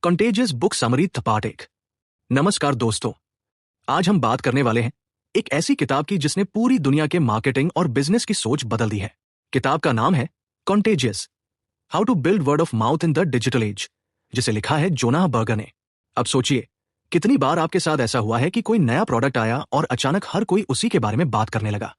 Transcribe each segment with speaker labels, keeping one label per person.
Speaker 1: Contagious book summary part 1। नमस्कार दोस्तों, आज हम बात करने वाले हैं एक ऐसी किताब की जिसने पूरी दुनिया के मार्केटिंग और बिजनेस की सोच बदल दी है। किताब का नाम है contagious, how to build word of mouth in the digital age, जिसे लिखा है जोनाह बर्गर ने। अब सोचिए, कितनी बार आपके साथ ऐसा हुआ है कि कोई नया प्रोडक्ट आया और अचानक हर कोई उसी के बारे में बात करने लगा।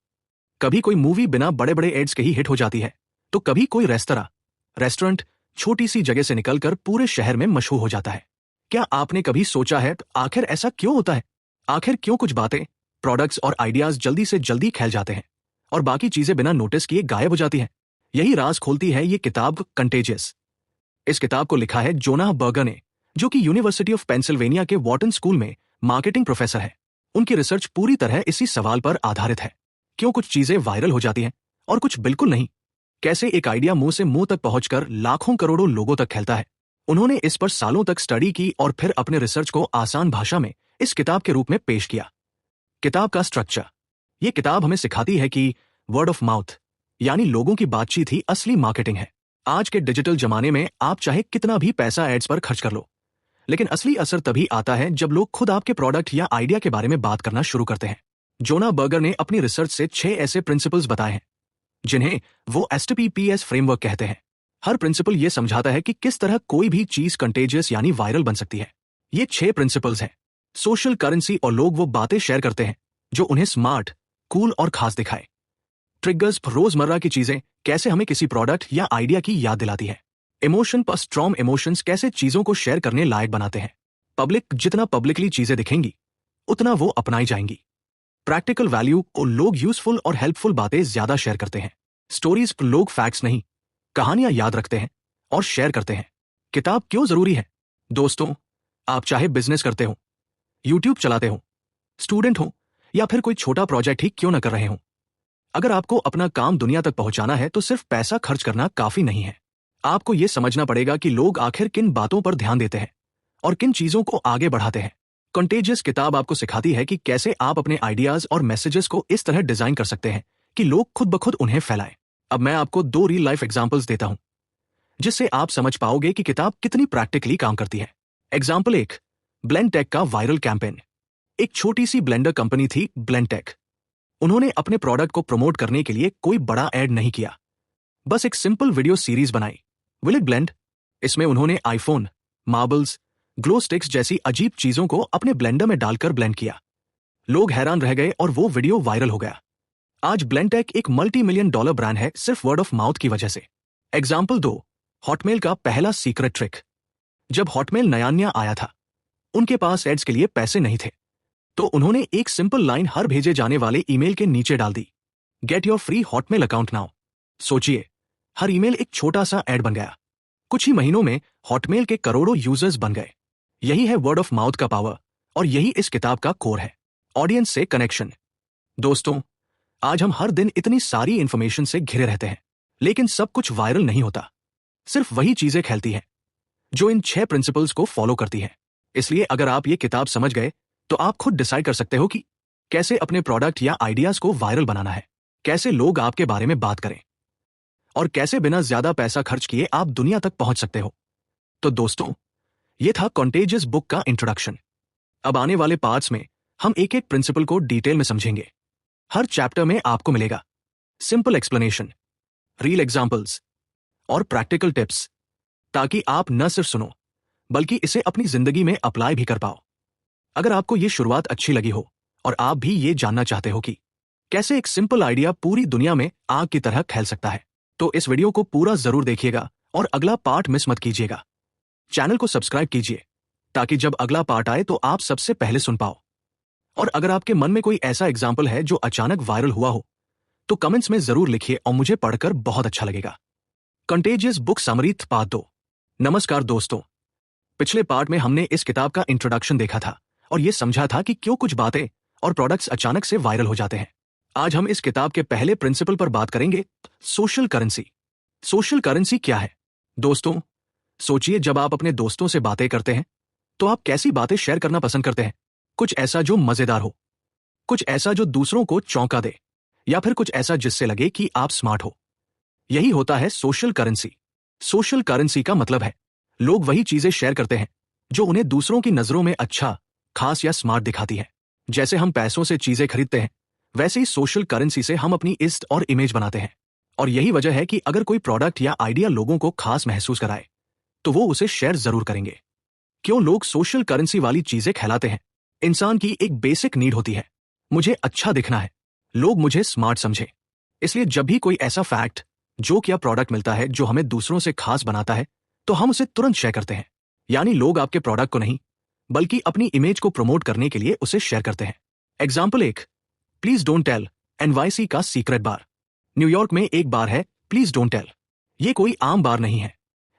Speaker 1: कभी कोई मूवी बिना बड़े बड़े एड्स के ही हिट हो जाती है, तो कभी कोई रेस्टोरेंट छोटी सी जगह से निकलकर पूरे शहर में मशहूर हो जाता है। क्या आपने कभी सोचा है आखिर ऐसा क्यों होता है? आखिर क्यों कुछ बातें, प्रोडक्ट्स और आइडियाज जल्दी से जल्दी फैल जाते हैं और बाकी चीजें बिना नोटिस किए गायब हो जाती हैं? यही राज खोलती है ये किताब कंटेजियस। इस किताब को लिखा है जोनाह बर्गर ने, जो कि यूनिवर्सिटी ऑफ पेंसिल्वेनिया के वॉर्टन स्कूल में मार्केटिंग प्रोफेसर है। उनकी रिसर्च पूरी तरह इसी सवाल पर आधारित है, क्यों कुछ चीजें वायरल हो जाती हैं और कुछ बिल्कुल नहीं। कैसे एक आइडिया मुंह से मुंह तक पहुंचकर लाखों करोड़ों लोगों तक फैलता है। उन्होंने इस पर सालों तक स्टडी की और फिर अपने रिसर्च को आसान भाषा में इस किताब के रूप में पेश किया। किताब का स्ट्रक्चर। ये किताब हमें सिखाती है कि वर्ड ऑफ माउथ यानी लोगों की बातचीत ही असली मार्केटिंग है। आज के डिजिटल जमाने में आप चाहे कितना भी पैसा एड्स पर खर्च कर लो, लेकिन असली असर तभी आता है जब लोग खुद आपके प्रोडक्ट या आइडिया के बारे में बात करना शुरू करते हैं। जोनाह बर्गर ने अपनी रिसर्च से 6 ऐसे प्रिंसिपल्स बताए हैं जिन्हें वो STPPS फ्रेमवर्क कहते हैं। हर प्रिंसिपल ये समझाता है कि किस तरह कोई भी चीज कंटेजियस यानी वायरल बन सकती है। ये 6 प्रिंसिपल्स हैं। सोशल करेंसी, और लोग वो बातें शेयर करते हैं जो उन्हें स्मार्ट, कूल और खास दिखाए। ट्रिगर्स, रोजमर्रा की चीजें कैसे हमें किसी प्रोडक्ट या आइडिया की याद दिलाती है। इमोशन पर स्ट्रॉन्ग इमोशंस कैसे चीजों को शेयर करने लायक बनाते हैं। पब्लिक, जितना पब्लिकली चीजें दिखेंगी उतना वो अपनाई जाएंगी। प्रैक्टिकल वैल्यू, को लोग यूजफुल और हेल्पफुल बातें ज्यादा शेयर करते हैं। स्टोरीज, लोग फैक्ट्स नहीं कहानियां याद रखते हैं और शेयर करते हैं। किताब क्यों जरूरी है? दोस्तों, आप चाहे बिजनेस करते हो, यूट्यूब चलाते हो, स्टूडेंट हो या फिर कोई छोटा प्रोजेक्ट ही क्यों न कर रहे हो, अगर आपको अपना काम दुनिया तक पहुंचाना है तो सिर्फ पैसा खर्च करना काफी नहीं है। आपको यह समझना पड़ेगा कि लोग आखिर किन बातों पर ध्यान देते हैं और किन चीजों को आगे बढ़ाते हैं। कंटेजियस किताब आपको सिखाती है कि कैसे आप अपने आइडियाज और मैसेजेस को इस तरह डिजाइन कर सकते हैं कि लोग खुद ब खुद उन्हें फैलाएं। अब मैं आपको 2 रियल लाइफ एग्जांपल्स देता हूं, जिससे आप समझ पाओगे कि किताब कितनी प्रैक्टिकली काम करती है। एग्जाम्पल 1, ब्लेंडटेक का वायरल कैंपेन। एक छोटी सी ब्लेंडर कंपनी थी ब्लेंडटेक। उन्होंने अपने प्रोडक्ट को प्रमोट करने के लिए कोई बड़ा एड नहीं किया, बस एक सिंपल वीडियो सीरीज बनाई, विल इट ब्लेंड। इसमें उन्होंने आईफोन, मार्बल्स, ग्लो स्टिक्स जैसी अजीब चीजों को अपने ब्लेंडर में डालकर ब्लेंड किया। लोग हैरान रह गए और वो वीडियो वायरल हो गया। आज ब्लेंडटेक एक $multi-million ब्रांड है सिर्फ वर्ड ऑफ माउथ की वजह से। एग्जाम्पल 2, हॉटमेल का पहला सीक्रेट ट्रिक। जब हॉटमेल नया आया था, उनके पास एड्स के लिए पैसे नहीं थे, तो उन्होंने एक सिंपल लाइन हर भेजे जाने वाले ईमेल के नीचे डाल दी, get your free Hotmail account now. सोचिए, हर ईमेल एक छोटा सा एड बन गया। कुछ ही महीनों में हॉटमेल के करोड़ों यूजर्स बन गए। यही है वर्ड ऑफ माउथ का पावर और यही इस किताब का कोर है, ऑडियंस से कनेक्शन। दोस्तों, आज हम हर दिन इतनी सारी इंफॉर्मेशन से घिरे रहते हैं, लेकिन सब कुछ वायरल नहीं होता। सिर्फ वही चीजें फैलती हैं जो इन 6 प्रिंसिपल्स को फॉलो करती हैं। इसलिए अगर आप ये किताब समझ गए तो आप खुद डिसाइड कर सकते हो कि कैसे अपने प्रोडक्ट या आइडियाज को वायरल बनाना है, कैसे लोग आपके बारे में बात करें और कैसे बिना ज्यादा पैसा खर्च किए आप दुनिया तक पहुंच सकते हो। तो दोस्तों, ये था कंटेजियस बुक का इंट्रोडक्शन। अब आने वाले पार्ट्स में हम एक एक प्रिंसिपल को डिटेल में समझेंगे। हर चैप्टर में आपको मिलेगा सिंपल एक्सप्लेनेशन, रियल एग्जांपल्स और प्रैक्टिकल टिप्स, ताकि आप न सिर्फ सुनो बल्कि इसे अपनी जिंदगी में अप्लाई भी कर पाओ। अगर आपको ये शुरुआत अच्छी लगी हो और आप भी ये जानना चाहते हो कि कैसे एक सिंपल आइडिया पूरी दुनिया में आग की तरह फैल सकता है, तो इस वीडियो को पूरा जरूर देखिएगा और अगला पार्ट मिस मत कीजिएगा। चैनल को सब्सक्राइब कीजिए ताकि जब अगला पार्ट आए तो आप सबसे पहले सुन पाओ। और अगर आपके मन में कोई ऐसा एग्जाम्पल है जो अचानक वायरल हुआ हो, तो कमेंट्स में जरूर लिखिए और मुझे पढ़कर बहुत अच्छा लगेगा। Contagious book summary part 2। नमस्कार दोस्तों, पिछले पार्ट में हमने इस किताब का इंट्रोडक्शन देखा था और यह समझा था कि क्यों कुछ बातें और प्रोडक्ट्स अचानक से वायरल हो जाते हैं। आज हम इस किताब के पहले प्रिंसिपल पर बात करेंगे, सोशल करेंसी। सोशल करेंसी क्या है? दोस्तों, सोचिए, जब आप अपने दोस्तों से बातें करते हैं तो आप कैसी बातें शेयर करना पसंद करते हैं? कुछ ऐसा जो मजेदार हो, कुछ ऐसा जो दूसरों को चौंका दे, या फिर कुछ ऐसा जिससे लगे कि आप स्मार्ट हो। यही होता है सोशल करेंसी। सोशल करेंसी का मतलब है लोग वही चीजें शेयर करते हैं जो उन्हें दूसरों की नजरों में अच्छा, खास या स्मार्ट दिखाती है। जैसे हम पैसों से चीजें खरीदते हैं, वैसे ही सोशल करेंसी से हम अपनी इज्जत और इमेज बनाते हैं। और यही वजह है कि अगर कोई प्रोडक्ट या आइडिया लोगों को खास महसूस कराए, तो वो उसे शेयर जरूर करेंगे। क्यों लोग सोशल करेंसी वाली चीजें कहलाते हैं? इंसान की एक बेसिक नीड होती है, मुझे अच्छा दिखना है, लोग मुझे स्मार्ट समझे। इसलिए जब भी कोई ऐसा फैक्ट, जोक या प्रोडक्ट मिलता है जो हमें दूसरों से खास बनाता है, तो हम उसे तुरंत शेयर करते हैं। यानी लोग आपके प्रोडक्ट को नहीं, बल्कि अपनी इमेज को प्रमोट करने के लिए उसे शेयर करते हैं। Example 1, please don't tell NYC का सीक्रेट बार। न्यूयॉर्क में एक बार है, प्लीज डोंट टेल। ये कोई आम बार नहीं है।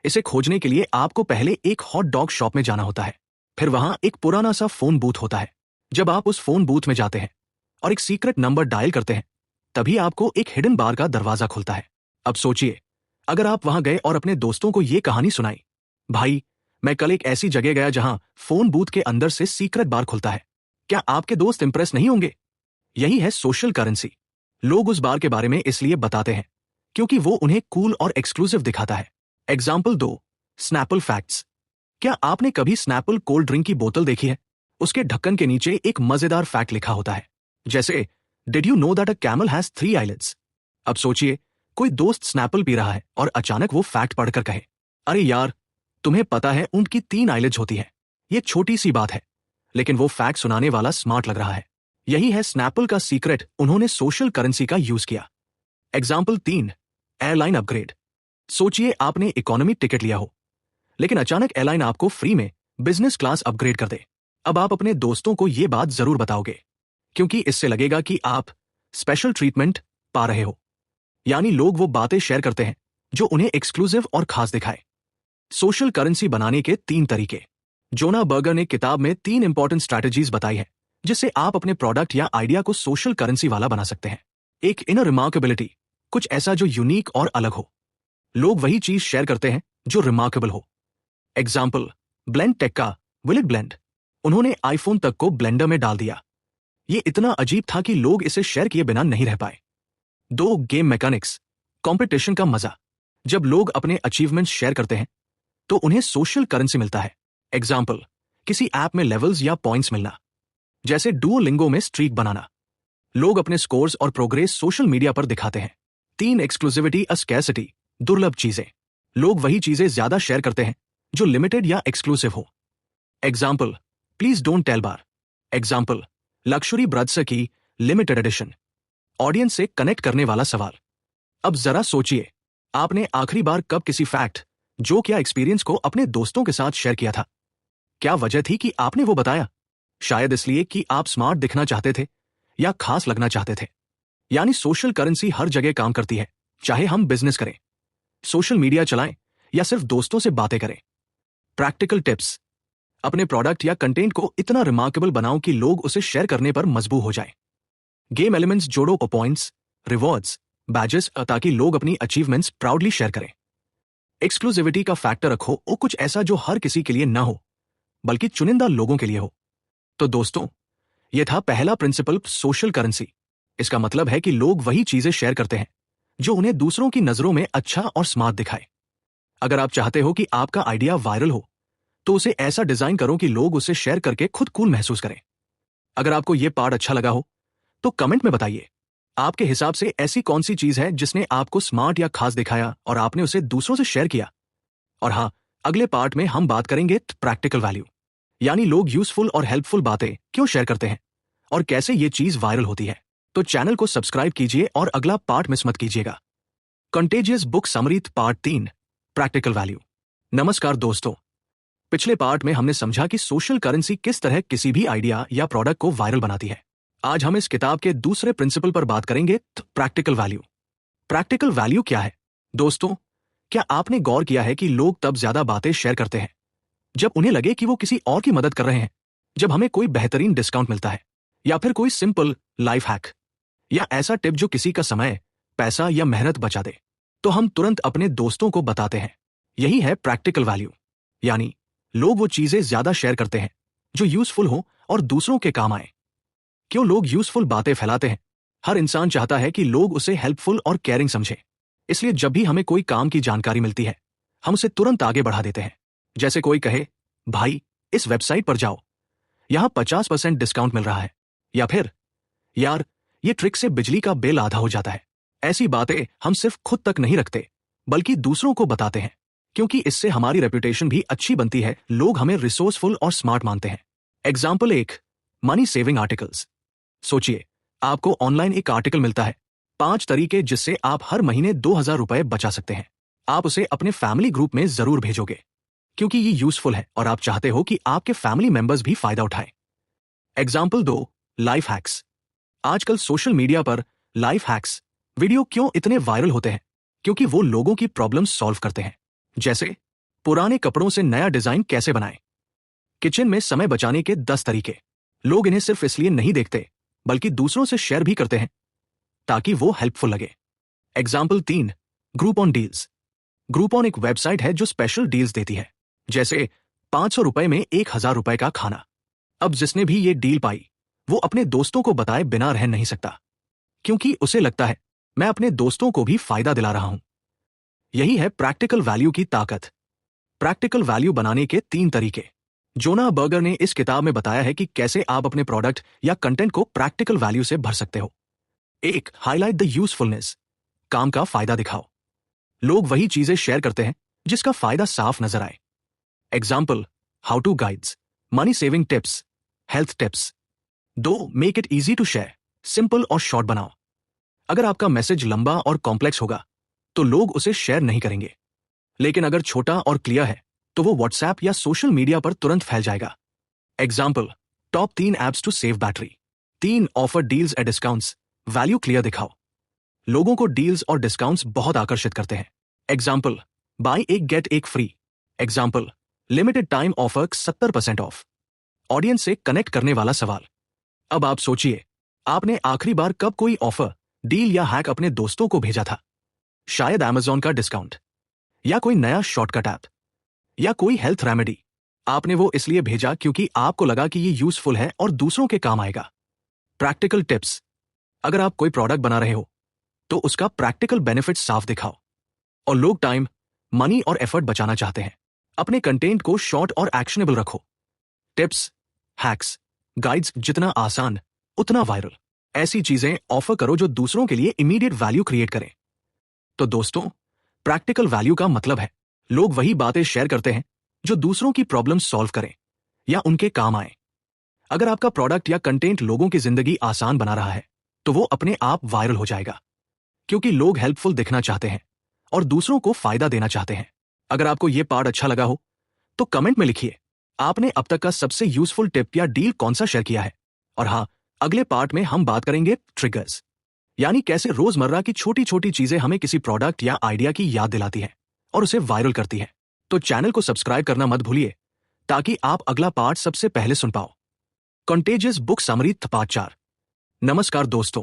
Speaker 1: इसे खोजने के लिए आपको पहले एक हॉट डॉग शॉप में जाना होता है। फिर वहां एक पुराना सा फोन बूथ होता है। जब आप उस फोन बूथ में जाते हैं और एक सीक्रेट नंबर डायल करते हैं, तभी आपको एक हिडन बार का दरवाजा खुलता है। अब सोचिए, अगर आप वहां गए और अपने दोस्तों को यह कहानी सुनाई, भाई मैं कल एक ऐसी जगह गया जहां फोन बूथ के अंदर से सीक्रेट बार खुलता है, क्या आपके दोस्त इंप्रेस नहीं होंगे? यही है सोशल करेंसी। लोग उस बार के बारे में इसलिए बताते हैं क्योंकि वो उन्हें कूल और एक्सक्लूसिव दिखाता है। Example 2, Snapple facts. क्या आपने कभी स्नैपल कोल्ड ड्रिंक की बोतल देखी है? उसके ढक्कन के नीचे एक मजेदार फैक्ट लिखा होता है, जैसे did you know that a camel has 3 eyelids. अब सोचिए, कोई दोस्त स्नैपल पी रहा है और अचानक वो फैक्ट पढ़कर कहे, अरे यार, तुम्हें पता है ऊंट की 3 आईलिड्स होती है। ये छोटी सी बात है, लेकिन वो फैक्ट सुनाने वाला स्मार्ट लग रहा है। यही है स्नैपल का सीक्रेट, उन्होंने सोशल करेंसी का यूज किया। Example 3, airline upgrade. सोचिए आपने इकोनॉमी टिकट लिया हो, लेकिन अचानक एयरलाइन आपको फ्री में बिजनेस क्लास अपग्रेड कर दे। अब आप अपने दोस्तों को यह बात जरूर बताओगे, क्योंकि इससे लगेगा कि आप स्पेशल ट्रीटमेंट पा रहे हो। यानी लोग वो बातें शेयर करते हैं जो उन्हें एक्सक्लूसिव और खास दिखाए। सोशल करेंसी बनाने के 3 तरीके। जोना बर्गर ने किताब में 3 इंपॉर्टेंट स्ट्रैटेजीज बताई है, जिससे आप अपने प्रोडक्ट या आइडिया को सोशल करेंसी वाला बना सकते हैं। एक, इनर रिमार्केबिलिटी, कुछ ऐसा जो यूनिक और अलग हो। लोग वही चीज शेयर करते हैं जो रिमार्केबल हो। एग्जाम्पल, ब्लेंड टेक का विल इट ब्लेंड। उन्होंने आईफोन तक को ब्लेंडर में डाल दिया। ये इतना अजीब था कि लोग इसे शेयर किए बिना नहीं रह पाए। 2, गेम मैकेनिक्स, कंपटीशन का मजा। जब लोग अपने अचीवमेंट्स शेयर करते हैं, तो उन्हें सोशल करेंसी मिलता है। एग्जाम्पल, किसी ऐप में लेवल्स या पॉइंट्स मिलना, जैसे डुओलिंगो में स्ट्रीक बनाना। लोग अपने स्कोर्स और प्रोग्रेस सोशल मीडिया पर दिखाते हैं। 3, एक्सक्लूसिविटी अ स्कैर्सिटी, दुर्लभ चीजें। लोग वही चीजें ज्यादा शेयर करते हैं जो लिमिटेड या एक्सक्लूसिव हो। Example, please don't tell bar. Example, luxury brands की लिमिटेड एडिशन। ऑडियंस से कनेक्ट करने वाला सवाल। अब जरा सोचिए, आपने आखिरी बार कब किसी फैक्ट, जोक या एक्सपीरियंस को अपने दोस्तों के साथ शेयर किया था? क्या वजह थी कि आपने वो बताया? शायद इसलिए कि आप स्मार्ट दिखना चाहते थे या खास लगना चाहते थे। यानी सोशल करेंसी हर जगह काम करती है, चाहे हम बिजनेस करें, सोशल मीडिया चलाएं या सिर्फ दोस्तों से बातें करें। प्रैक्टिकल टिप्स, अपने प्रोडक्ट या कंटेंट को इतना रिमार्केबल बनाओ कि लोग उसे शेयर करने पर मजबूर हो जाएं। गेम एलिमेंट्स जोड़ो, पॉइंट्स, रिवॉर्ड्स, बैजेस, ताकि लोग अपनी अचीवमेंट्स प्राउडली शेयर करें। एक्सक्लूसिविटी का फैक्टर रखो, वो कुछ ऐसा जो हर किसी के लिए ना हो, बल्कि चुनिंदा लोगों के लिए हो। तो दोस्तों, यह था पहला प्रिंसिपल, सोशल करेंसी। इसका मतलब है कि लोग वही चीजें शेयर करते हैं जो उन्हें दूसरों की नजरों में अच्छा और स्मार्ट दिखाए। अगर आप चाहते हो कि आपका आइडिया वायरल हो, तो उसे ऐसा डिजाइन करो कि लोग उसे शेयर करके खुद कूल महसूस करें। अगर आपको यह पार्ट अच्छा लगा हो, तो कमेंट में बताइए, आपके हिसाब से ऐसी कौन सी चीज है जिसने आपको स्मार्ट या खास दिखाया और आपने उसे दूसरों से शेयर किया। और हाँ, अगले पार्ट में हम बात करेंगे प्रैक्टिकल वैल्यू, यानी लोग यूजफुल और हेल्पफुल बातें क्यों शेयर करते हैं और कैसे ये चीज वायरल होती है। तो चैनल को सब्सक्राइब कीजिए और अगला पार्ट मिस मत कीजिएगा। Contagious book summary part 3, practical value. नमस्कार दोस्तों, पिछले पार्ट में हमने समझा कि सोशल करेंसी किस तरह किसी भी आइडिया या प्रोडक्ट को वायरल बनाती है। आज हम इस किताब के दूसरे प्रिंसिपल पर बात करेंगे, प्रैक्टिकल वैल्यू। प्रैक्टिकल वैल्यू क्या है? दोस्तों, क्या आपने गौर किया है कि लोग तब ज्यादा बातें शेयर करते हैं जब उन्हें लगे कि वो किसी और की मदद कर रहे हैं? जब हमें कोई बेहतरीन डिस्काउंट मिलता है, या फिर कोई सिंपल लाइफ हैक, या ऐसा टिप जो किसी का समय, पैसा या मेहनत बचा दे, तो हम तुरंत अपने दोस्तों को बताते हैं। यही है प्रैक्टिकल वैल्यू, यानी लोग वो चीजें ज्यादा शेयर करते हैं जो यूजफुल हो और दूसरों के काम आए। क्यों लोग यूजफुल बातें फैलाते हैं? हर इंसान चाहता है कि लोग उसे हेल्पफुल और केयरिंग समझे। इसलिए जब भी हमें कोई काम की जानकारी मिलती है, हम उसे तुरंत आगे बढ़ा देते हैं। जैसे कोई कहे, भाई इस वेबसाइट पर जाओ, यहां 50% डिस्काउंट मिल रहा है। या फिर यार, ये ट्रिक से बिजली का बिल आधा हो जाता है। ऐसी बातें हम सिर्फ खुद तक नहीं रखते बल्कि दूसरों को बताते हैं, क्योंकि इससे हमारी रेपुटेशन भी अच्छी बनती है। लोग हमें रिसोर्सफुल और स्मार्ट मानते हैं। Example 1, money saving articles. सोचिए, आपको ऑनलाइन एक आर्टिकल मिलता है, 5 तरीके जिससे आप हर महीने 2000 रुपए बचा सकते हैं। आप उसे अपने फैमिली ग्रुप में जरूर भेजोगे, क्योंकि ये यूजफुल है और आप चाहते हो कि आपके फैमिली मेंबर्स भी फायदा उठाएं। Example 2, life hacks. आजकल सोशल मीडिया पर लाइफ हैक्स वीडियो क्यों इतने वायरल होते हैं? क्योंकि वो लोगों की प्रॉब्लम्स सॉल्व करते हैं। जैसे पुराने कपड़ों से नया डिजाइन कैसे बनाएं, किचन में समय बचाने के 10 तरीके। लोग इन्हें सिर्फ इसलिए नहीं देखते बल्कि दूसरों से शेयर भी करते हैं ताकि वो हेल्पफुल लगे। Example 3, group on deals. Group on एक वेबसाइट है जो स्पेशल डील्स देती है, जैसे 500 रुपए में 1000 रुपए का खाना। अब जिसने भी ये डील पाई वो अपने दोस्तों को बताए बिना रह नहीं सकता, क्योंकि उसे लगता है मैं अपने दोस्तों को भी फायदा दिला रहा हूं। यही है प्रैक्टिकल वैल्यू की ताकत। प्रैक्टिकल वैल्यू बनाने के 3 तरीके जोना बर्गर ने इस किताब में बताया है कि कैसे आप अपने प्रोडक्ट या कंटेंट को प्रैक्टिकल वैल्यू से भर सकते हो। 1, हाईलाइट द यूजफुलनेस। काम का फायदा दिखाओ। लोग वही चीजें शेयर करते हैं जिसका फायदा साफ नजर आए। Example, how to guides, money saving tips, health tips. 2, make it easy to share. Simple और शॉर्ट बनाओ। अगर आपका मैसेज लंबा और कॉम्प्लेक्स होगा तो लोग उसे शेयर नहीं करेंगे, लेकिन अगर छोटा और क्लियर है तो वो व्हाट्सएप या सोशल मीडिया पर तुरंत फैल जाएगा। Example, top 3 apps to save battery. 3, offer deals and discounts. Value clear दिखाओ। लोगों को डील्स और डिस्काउंट्स बहुत आकर्षित करते हैं। एग्जाम्पल, बाय एक गेट एक free. Example, limited time offer 70% of. Audience से कनेक्ट करने वाला सवाल। अब आप सोचिए, आपने आखिरी बार कब कोई ऑफर, डील या हैक अपने दोस्तों को भेजा था? शायद अमेज़न का डिस्काउंट, या कोई नया शॉर्टकट ऐप, या कोई हेल्थ रेमेडी। आपने वो इसलिए भेजा क्योंकि आपको लगा कि ये यूजफुल है और दूसरों के काम आएगा। Practical tips. अगर आप कोई प्रोडक्ट बना रहे हो तो उसका प्रैक्टिकल बेनिफिट साफ दिखाओ। और लोग टाइम, मनी और एफर्ट बचाना चाहते हैं। अपने कंटेंट को शॉर्ट और एक्शनेबल रखो। टिप्स, हैक्स, गाइड्स जितना आसान उतना वायरल। ऐसी चीजें ऑफर करो जो दूसरों के लिए इमीडिएट वैल्यू क्रिएट करें। तो दोस्तों, प्रैक्टिकल वैल्यू का मतलब है लोग वही बातें शेयर करते हैं जो दूसरों की प्रॉब्लम सॉल्व करें या उनके काम आए। अगर आपका प्रोडक्ट या कंटेंट लोगों की जिंदगी आसान बना रहा है तो वो अपने आप वायरल हो जाएगा, क्योंकि लोग हेल्पफुल दिखना चाहते हैं और दूसरों को फायदा देना चाहते हैं। अगर आपको यह पार्ट अच्छा लगा हो तो कमेंट में लिखिए आपने अब तक का सबसे यूजफुल टिप या डील कौन सा शेयर किया है। और हाँ, अगले पार्ट में हम बात करेंगे ट्रिगर्स, यानी कैसे रोजमर्रा की छोटी छोटी चीजें हमें किसी प्रोडक्ट या आइडिया की याद दिलाती है और उसे वायरल करती है। तो चैनल को सब्सक्राइब करना मत भूलिए ताकि आप अगला पार्ट सबसे पहले सुन पाओ। Contagious book summary part 4। नमस्कार दोस्तों,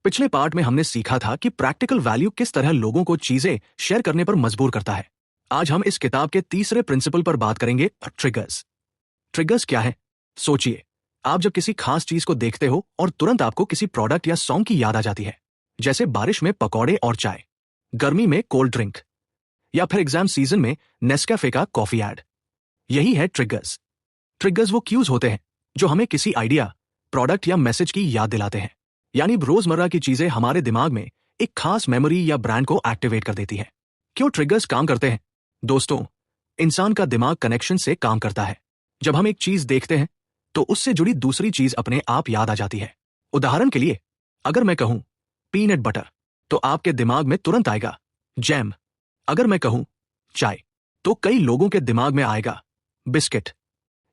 Speaker 1: पिछले पार्ट में हमने सीखा था कि प्रैक्टिकल वैल्यू किस तरह लोगों को चीजें शेयर करने पर मजबूर करता है। आज हम इस किताब के तीसरे प्रिंसिपल पर बात करेंगे, ट्रिगर्स। ट्रिगर्स क्या है? सोचिए, आप जब किसी खास चीज को देखते हो और तुरंत आपको किसी प्रोडक्ट या सॉन्ग की याद आ जाती है, जैसे बारिश में पकौड़े और चाय, गर्मी में कोल्ड ड्रिंक, या फिर एग्जाम सीजन में नेस्कैफे का कॉफी एड। यही है ट्रिगर्स। ट्रिगर्स वो क्यूज होते हैं जो हमें किसी आइडिया, प्रोडक्ट या मैसेज की याद दिलाते हैं। यानी रोजमर्रा की चीजें हमारे दिमाग में एक खास मेमोरी या ब्रांड को एक्टिवेट कर देती है। क्यों ट्रिगर्स काम करते हैं? दोस्तों, इंसान का दिमाग कनेक्शन से काम करता है। जब हम एक चीज देखते हैं तो उससे जुड़ी दूसरी चीज अपने आप याद आ जाती है। उदाहरण के लिए, अगर मैं कहूं पीनट बटर तो आपके दिमाग में तुरंत आएगा जैम। अगर मैं कहूं चाय तो कई लोगों के दिमाग में आएगा बिस्किट।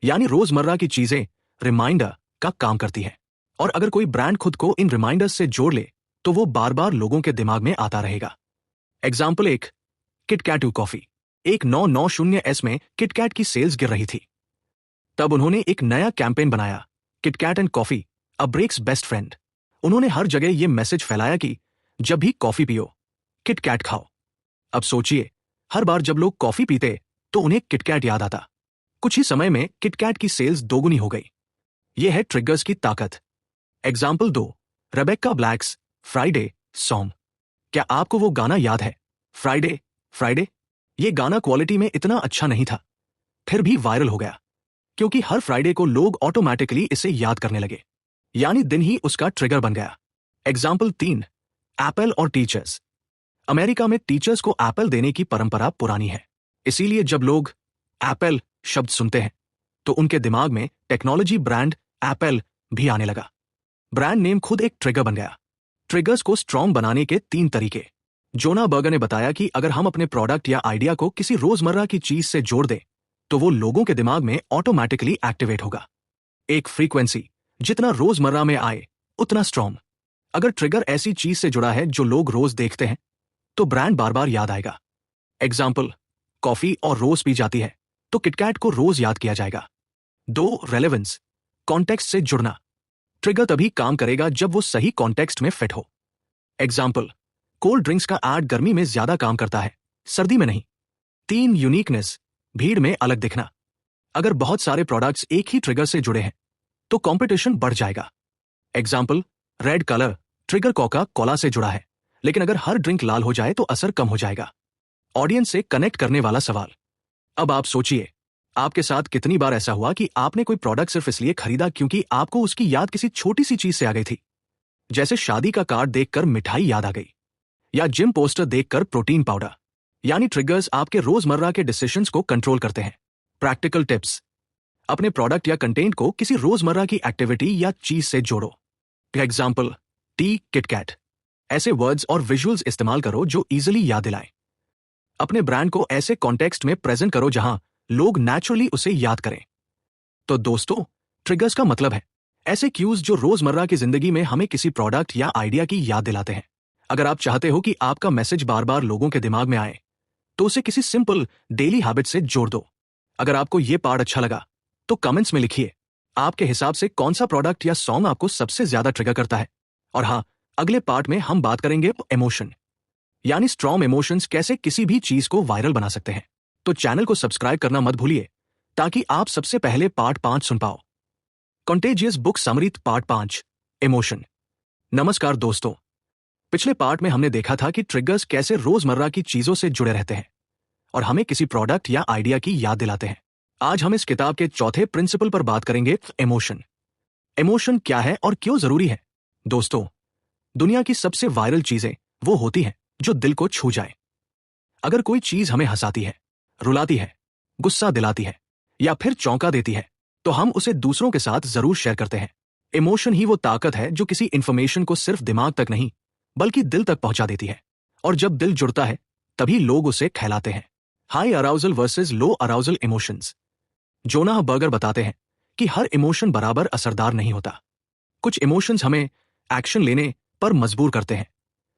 Speaker 1: यानी रोजमर्रा की चीजें रिमाइंडर का काम करती है, और अगर कोई ब्रांड खुद को इन रिमाइंडर्स से जोड़ ले तो वो बार बार लोगों के दिमाग में आता रहेगा। Example 1, KitKat coffee. एक 990S में किटकैट की सेल्स गिर रही थी। तब उन्होंने एक नया कैंपेन बनाया, KitKat and coffee a breaks best friend. उन्होंने हर जगह ये मैसेज फैलाया कि जब भी कॉफी पियो, किटकैट खाओ। अब सोचिए, हर बार जब लोग कॉफी पीते तो उन्हें किटकैट याद आता। कुछ ही समय में किटकैट की सेल्स दोगुनी हो गई। यह है ट्रिगर्स की ताकत। Example 2, Rebecca Black's Friday song. क्या आपको वो गाना याद है, फ्राइडे फ्राइडे? ये गाना क्वालिटी में इतना अच्छा नहीं था, फिर भी वायरल हो गया, क्योंकि हर फ्राइडे को लोग ऑटोमेटिकली इसे याद करने लगे, यानी दिन ही उसका ट्रिगर बन गया। एग्जाम्पल 3, एप्पल और टीचर्स। अमेरिका में टीचर्स को एप्पल देने की परंपरा पुरानी है, इसीलिए जब लोग एप्पल शब्द सुनते हैं तो उनके दिमाग में टेक्नोलॉजी ब्रांड एप्पल भी आने लगा। ब्रांड नेम खुद एक ट्रिगर बन गया। ट्रिगर्स को स्ट्रॉन्ग बनाने के 3 तरीके। जोना बर्गर ने बताया कि अगर हम अपने प्रोडक्ट या आइडिया को किसी रोजमर्रा की चीज से जोड़ दें तो वो लोगों के दिमाग में ऑटोमेटिकली एक्टिवेट होगा। एक फ्रीक्वेंसी, जितना रोजमर्रा में आए उतना स्ट्रॉन्ग। अगर ट्रिगर ऐसी चीज से जुड़ा है जो लोग रोज देखते हैं तो ब्रांड बार बार याद आएगा। एग्जाम्पल, कॉफी और रोज पी जाती है तो किटकैट को रोज याद किया जाएगा। 2, रेलेवेंस, कॉन्टेक्स्ट से जुड़ना। ट्रिगर तभी काम करेगा जब वो सही कॉन्टेक्स्ट में फिट हो। एग्जाम्पल, कोल्ड ड्रिंक्स का एड गर्मी में ज्यादा काम करता है, सर्दी में नहीं। 3, यूनिकनेस, भीड़ में अलग दिखना। अगर बहुत सारे प्रोडक्ट्स एक ही ट्रिगर से जुड़े हैं तो कंपटीशन बढ़ जाएगा। Example, red colour trigger Coca Cola से जुड़ा है, लेकिन अगर हर ड्रिंक लाल हो जाए तो असर कम हो जाएगा। ऑडियंस से कनेक्ट करने वाला सवाल। अब आप सोचिए, आपके साथ कितनी बार ऐसा हुआ कि आपने कोई प्रोडक्ट सिर्फ इसलिए खरीदा क्योंकि आपको उसकी याद किसी छोटी सी चीज से आ गई थी, जैसे शादी का कार्ड देखकर मिठाई याद आ गई या जिम पोस्टर देखकर प्रोटीन पाउडर। यानी ट्रिगर्स आपके रोजमर्रा के डिसीजंस को कंट्रोल करते हैं। प्रैक्टिकल टिप्स, अपने प्रोडक्ट या कंटेंट को किसी रोजमर्रा की एक्टिविटी या चीज से जोड़ो। Example, T, KitKat. ऐसे वर्ड्स और विजुअल्स इस्तेमाल करो जो इजीली याद दिलाएं। अपने ब्रांड को ऐसे कॉन्टेक्स्ट में प्रेजेंट करो जहां लोग नेचुरली उसे याद करें। तो दोस्तों, ट्रिगर्स का मतलब है ऐसे क्यूज जो रोजमर्रा की जिंदगी में हमें किसी प्रोडक्ट या आइडिया की याद दिलाते हैं। अगर आप चाहते हो कि आपका मैसेज बार बार लोगों के दिमाग में आए तो उसे किसी सिंपल डेली हैबिट से जोड़ दो। अगर आपको यह पार्ट अच्छा लगा तो कमेंट्स में लिखिए आपके हिसाब से कौन सा प्रोडक्ट या सॉन्ग आपको सबसे ज्यादा ट्रिगर करता है। और हाँ, अगले पार्ट में हम बात करेंगे इमोशन, यानी स्ट्रॉन्ग इमोशंस कैसे किसी भी चीज को वायरल बना सकते हैं। तो चैनल को सब्सक्राइब करना मत भूलिए ताकि आप सबसे पहले पार्ट 5 सुन पाओ। Contagious book summary part 5, emotion. नमस्कार दोस्तों, पिछले पार्ट में हमने देखा था कि ट्रिगर्स कैसे रोजमर्रा की चीजों से जुड़े रहते हैं और हमें किसी प्रोडक्ट या आइडिया की याद दिलाते हैं। आज हम इस किताब के चौथे प्रिंसिपल पर बात करेंगे, इमोशन। इमोशन क्या है और क्यों जरूरी है? दोस्तों, दुनिया की सबसे वायरल चीजें वो होती हैं जो दिल को छू जाए। अगर कोई चीज हमें हंसाती है, रुलाती है, गुस्सा दिलाती है या फिर चौंका देती है तो हम उसे दूसरों के साथ जरूर शेयर करते हैं। इमोशन ही वो ताकत है जो किसी इंफॉर्मेशन को सिर्फ दिमाग तक नहीं बल्कि दिल तक पहुंचा देती है। और जब दिल जुड़ता है तभी लोग उसे कहलाते हैं। हाई अराउजल वर्सेस लो अराउजल इमोशंस। जोनाह बर्गर बताते हैं कि हर इमोशन बराबर असरदार नहीं होता। कुछ इमोशंस हमें एक्शन लेने पर मजबूर करते हैं,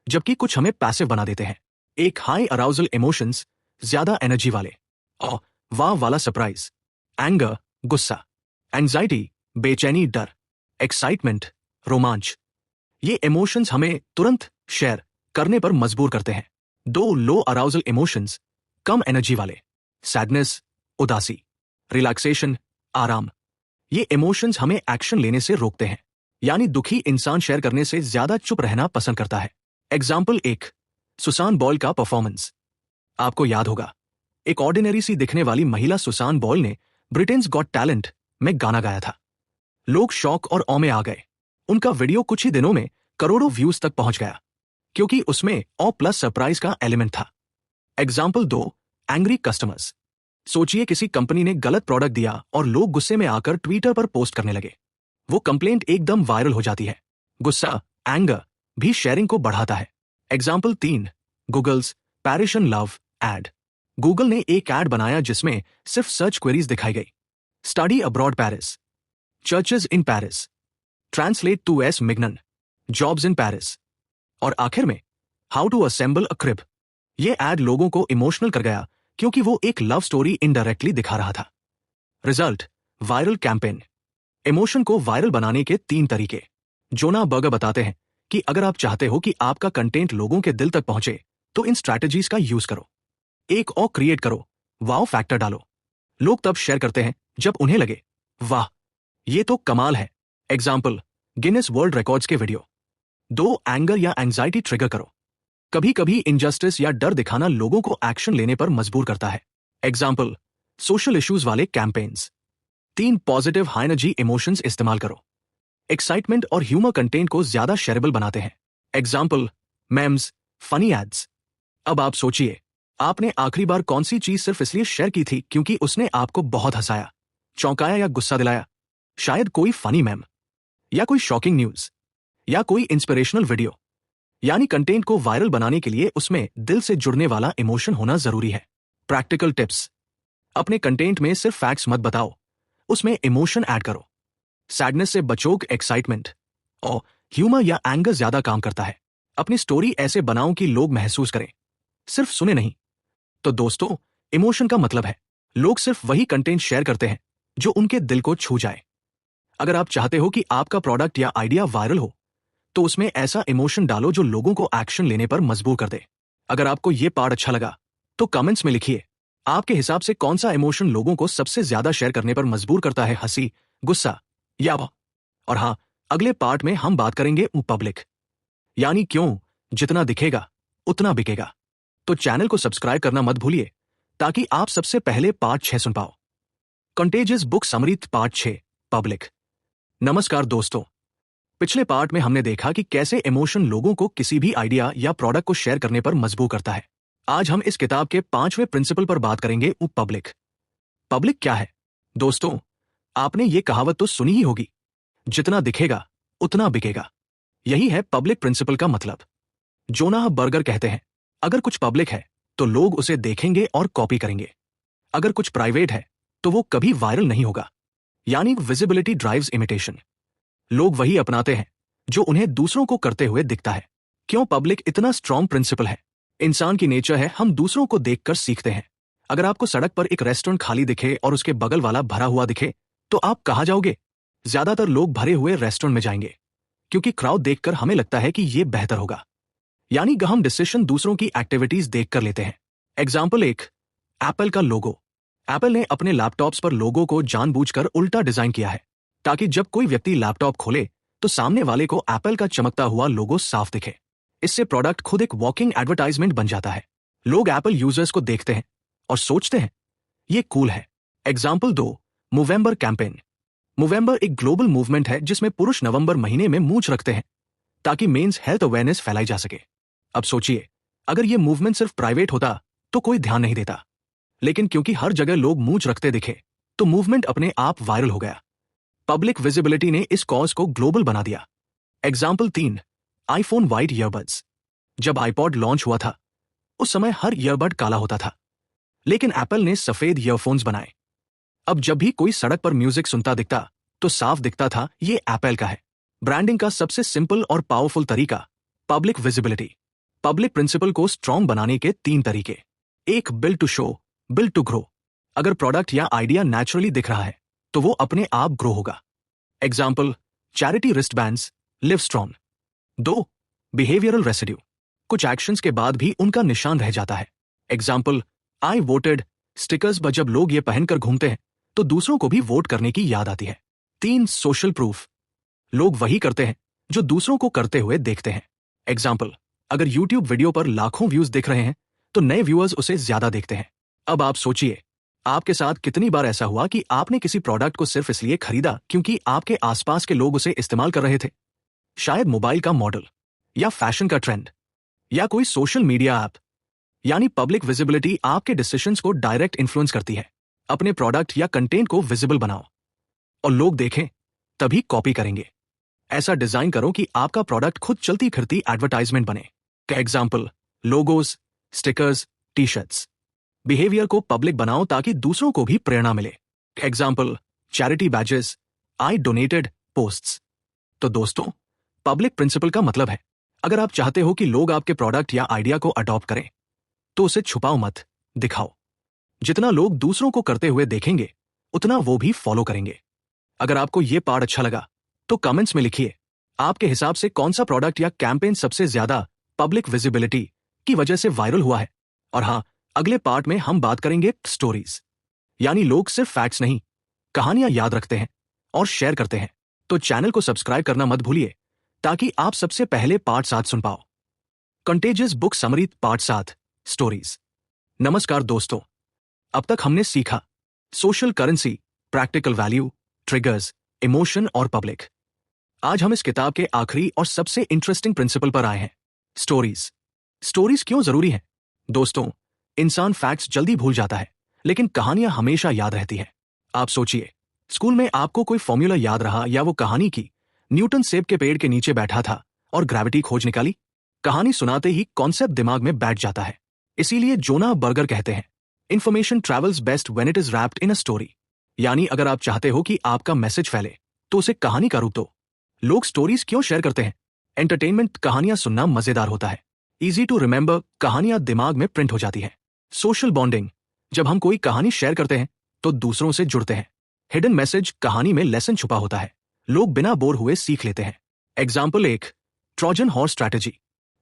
Speaker 1: जबकि कुछ हमें पैसिव बना देते हैं। एक हाई अराउजल इमोशंस, ज्यादा एनर्जी वाले, और वाह वाला सरप्राइज, एंगर, गुस्सा, एंजाइटी, बेचैनी, डर, एक्साइटमेंट, रोमांच। ये इमोशंस हमें तुरंत शेयर करने पर मजबूर करते हैं। 2 लो अराउजल इमोशंस, कम एनर्जी वाले, सैडनेस, उदासी, रिलैक्सेशन, आराम। ये इमोशंस हमें एक्शन लेने से रोकते हैं, यानी दुखी इंसान शेयर करने से ज्यादा चुप रहना पसंद करता है। एग्जाम्पल 1, सुसान बॉयल का परफॉर्मेंस। आपको याद होगा, एक ऑर्डिनरी सी दिखने वाली महिला सुसान बॉयल ने ब्रिटेन्स गॉट टैलेंट में गाना गाया था। लोग शौक और औ में आ गए। उनका वीडियो कुछ ही दिनों में करोड़ों व्यूज तक पहुंच गया क्योंकि उसमें ऑ प्लस सरप्राइज का एलिमेंट था। Example 2, angry customers. सोचिए किसी कंपनी ने गलत प्रोडक्ट दिया और लोग गुस्से में आकर ट्विटर पर पोस्ट करने लगे। वो कंप्लेंट एकदम वायरल हो जाती है। गुस्सा, एंगर भी शेयरिंग को बढ़ाता है। Example 3, Google's Parisian and love ad. Google ने एक एड बनाया जिसमें सिर्फ सर्च क्वेरीज दिखाई गई। Study abroad Paris, churches in Paris, translate to एस मिग्नन, जॉब्स इन पेरिस, और आखिर में how to assemble a crib. ये एड लोगों को इमोशनल कर गया क्योंकि वो एक लव स्टोरी इनडायरेक्टली दिखा रहा था। Result, viral campaign. इमोशन को वायरल बनाने के 3 तरीके। जोनाह बर्गर बताते हैं कि अगर आप चाहते हो कि आपका कंटेंट लोगों के दिल तक पहुंचे तो इन स्ट्रैटेजीज का यूज करो। एक और क्रिएट करो, वाव फैक्टर डालो। लोग तब शेयर करते हैं जब उन्हें लगे, वाह ये तो कमाल है। एग्जाम्पल, गिनेस वर्ल्ड रिकॉर्ड्स के वीडियो। 2, एंगर या एंजाइटी ट्रिगर करो। कभी कभी इनजस्टिस या डर दिखाना लोगों को एक्शन लेने पर मजबूर करता है। एग्जाम्पल, सोशल इश्यूज वाले campaigns. 3 positive high energy emotions इस्तेमाल करो। एक्साइटमेंट और ह्यूमर कंटेंट को ज्यादा शेयरेबल बनाते हैं। Example, memes, funny ads. अब आप सोचिए, आपने आखिरी बार कौन सी चीज सिर्फ इसलिए शेयर की थी क्योंकि उसने आपको बहुत हंसाया, चौंकाया या गुस्सा दिलाया? शायद कोई फनी मेम, या कोई शॉकिंग न्यूज, या कोई इंस्पिरेशनल वीडियो। यानी कंटेंट को वायरल बनाने के लिए उसमें दिल से जुड़ने वाला इमोशन होना जरूरी है। Practical tips. अपने कंटेंट में सिर्फ फैक्ट्स मत बताओ, उसमें इमोशन ऐड करो। सैडनेस से बचो, एक्साइटमेंट और ह्यूमर या एंगर ज्यादा काम करता है। अपनी स्टोरी ऐसे बनाओ कि लोग महसूस करें, सिर्फ सुने नहीं। तो दोस्तों, इमोशन का मतलब है लोग सिर्फ वही कंटेंट शेयर करते हैं जो उनके दिल को छू जाए। अगर आप चाहते हो कि आपका प्रोडक्ट या आइडिया वायरल हो, तो उसमें ऐसा इमोशन डालो जो लोगों को एक्शन लेने पर मजबूर कर दे। अगर आपको यह पार्ट अच्छा लगा तो कमेंट्स में लिखिए, आपके हिसाब से कौन सा इमोशन लोगों को सबसे ज्यादा शेयर करने पर मजबूर करता है? हंसी, गुस्सा या भय? और हाँ, अगले पार्ट में हम बात करेंगे पब्लिक, यानी क्यों जितना दिखेगा उतना बिकेगा। तो चैनल को सब्सक्राइब करना मत भूलिए ताकि आप सबसे पहले पार्ट 6 सुन पाओ। Contagious book summary part 6, public. नमस्कार दोस्तों, पिछले पार्ट में हमने देखा कि कैसे इमोशन लोगों को किसी भी आइडिया या प्रोडक्ट को शेयर करने पर मजबूर करता है। आज हम इस किताब के 5वें प्रिंसिपल पर बात करेंगे, पब्लिक। पब्लिक क्या है? दोस्तों, आपने ये कहावत तो सुनी ही होगी, जितना दिखेगा उतना बिकेगा। यही है पब्लिक प्रिंसिपल का मतलब। जोनाह बर्गर कहते हैं, अगर कुछ पब्लिक है तो लोग उसे देखेंगे और कॉपी करेंगे। अगर कुछ प्राइवेट है तो वो कभी वायरल नहीं होगा। यानी विजिबिलिटी ड्राइव्स इमिटेशन। लोग वही अपनाते हैं जो उन्हें दूसरों को करते हुए दिखता है। क्यों पब्लिक इतना स्ट्रॉन्ग प्रिंसिपल है? इंसान की नेचर है, हम दूसरों को देखकर सीखते हैं। अगर आपको सड़क पर एक रेस्टोरेंट खाली दिखे और उसके बगल वाला भरा हुआ दिखे, तो आप कहाँ जाओगे? ज्यादातर लोग भरे हुए रेस्टोरेंट में जाएंगे, क्योंकि क्राउड देखकर हमें लगता है कि ये बेहतर होगा। यानी हम डिसीजन दूसरों की एक्टिविटीज देखकर लेते हैं। एग्जाम्पल 1, एप्पल का लोगो। एप्पल ने अपने लैपटॉप्स पर लोगो को जानबूझकर उल्टा डिजाइन किया है, ताकि जब कोई व्यक्ति लैपटॉप खोले तो सामने वाले को एप्पल का चमकता हुआ लोगो साफ दिखे। इससे प्रोडक्ट खुद एक वॉकिंग एडवर्टाइजमेंट बन जाता है। लोग एप्पल यूजर्स को देखते हैं और सोचते हैं, ये कूल है। Example 2, मूवेंबर campaign. मूवेंबर एक ग्लोबल मूवमेंट है जिसमें पुरुष नवंबर महीने में मूंछ रखते हैं ताकि मेंस हेल्थ अवेयरनेस फैलाई जा सके। अब सोचिए, अगर ये मूवमेंट सिर्फ प्राइवेट होता तो कोई ध्यान नहीं देता, लेकिन क्योंकि हर जगह लोग मूंछ रखते दिखे तो मूवमेंट अपने आप वायरल हो गया। पब्लिक विजिबिलिटी ने इस कॉज को ग्लोबल बना दिया। Example 3, iPhone white earbuds. जब आईपॉड लॉन्च हुआ था, उस समय हर ईयरबड काला होता था, लेकिन एप्पल ने सफेद ईयरफोन्स बनाए। अब जब भी कोई सड़क पर म्यूजिक सुनता दिखता तो साफ दिखता था ये एप्पल का है। ब्रांडिंग का सबसे सिंपल और पावरफुल तरीका, पब्लिक विजिबिलिटी। पब्लिक प्रिंसिपल को स्ट्रॉन्ग बनाने के 3 तरीके। 1, build to show, build to grow. अगर प्रोडक्ट या आइडिया नेचुरली दिख रहा है तो वो अपने आप ग्रो होगा। Example, charity wristbands, live strong. 2, behavioural residue. कुछ एक्शंस के बाद भी उनका निशान रह जाता है। Example, I voted stickers. जब लोग ये पहनकर घूमते हैं तो दूसरों को भी वोट करने की याद आती है। 3, सोशल प्रूफ। लोग वही करते हैं जो दूसरों को करते हुए देखते हैं। एग्जाम्पल, अगर YouTube वीडियो पर लाखों व्यूज दिख रहे हैं तो नए व्यूअर्स उसे ज्यादा देखते हैं। अब आप सोचिए, आपके साथ कितनी बार ऐसा हुआ कि आपने किसी प्रोडक्ट को सिर्फ इसलिए खरीदा क्योंकि आपके आसपास के लोग उसे इस्तेमाल कर रहे थे? शायद मोबाइल का मॉडल, या फैशन का ट्रेंड, या कोई सोशल मीडिया ऐप। यानी पब्लिक विजिबिलिटी आपके डिसीजंस को डायरेक्ट इन्फ्लुएंस करती है। अपने प्रोडक्ट या कंटेंट को विजिबल बनाओ और लोग देखें तभी कॉपी करेंगे। ऐसा डिजाइन करो कि आपका प्रोडक्ट खुद चलती फिरती एडवर्टाइजमेंट बने। Example, logos, stickers, T shirts. Behaviour को पब्लिक बनाओ ताकि दूसरों को भी प्रेरणा मिले। Example, charity badges, I donated posts. तो दोस्तों, पब्लिक प्रिंसिपल का मतलब है, अगर आप चाहते हो कि लोग आपके प्रोडक्ट या आइडिया को अडॉप्ट करें तो उसे छुपाओ मत, दिखाओ। जितना लोग दूसरों को करते हुए देखेंगे उतना वो भी फॉलो करेंगे। अगर आपको ये पार्ट अच्छा लगा तो कमेंट्स में लिखिए, आपके हिसाब से कौन सा प्रोडक्ट या कैंपेन सबसे ज्यादा पब्लिक विजिबिलिटी की वजह से वायरल हुआ है। और हाँ, अगले पार्ट में हम बात करेंगे स्टोरीज, यानी लोग सिर्फ फैक्ट्स नहीं, कहानियां याद रखते हैं और शेयर करते हैं। तो चैनल को सब्सक्राइब करना मत भूलिए ताकि आप सबसे पहले पार्ट 7 सुन पाओ। Contagious book summary part 7, stories. नमस्कार दोस्तों, अब तक हमने सीखा social currency, practical value, triggers, emotion और पब्लिक। आज हम इस किताब के आखिरी और सबसे इंटरेस्टिंग प्रिंसिपल पर आए हैं, स्टोरीज। स्टोरीज क्यों जरूरी है? दोस्तों, इंसान फैक्ट्स जल्दी भूल जाता है, लेकिन कहानियां हमेशा याद रहती हैं। आप सोचिए, स्कूल में आपको कोई फॉर्मूला याद रहा या वो कहानी की न्यूटन सेब के पेड़ के नीचे बैठा था और ग्रेविटी खोज निकाली। कहानी सुनाते ही कॉन्सेप्ट दिमाग में बैठ जाता है। इसीलिए जोनाह बर्गर कहते हैं, information travels best when it is wrapped in a story. यानी अगर आप चाहते हो कि आपका मैसेज फैले तो उसे कहानी का रूप दो। लोग स्टोरीज क्यों शेयर करते हैं? एंटरटेनमेंट, कहानियां सुनना मजेदार होता है। इजी टू रिमेंबर, कहानियां दिमाग में प्रिंट हो जाती हैं। सोशल बॉन्डिंग, जब हम कोई कहानी शेयर करते हैं तो दूसरों से जुड़ते हैं। हिडन मैसेज, कहानी में लेसन छुपा होता है, लोग बिना बोर हुए सीख लेते हैं। Example 1, Trojan horse strategy.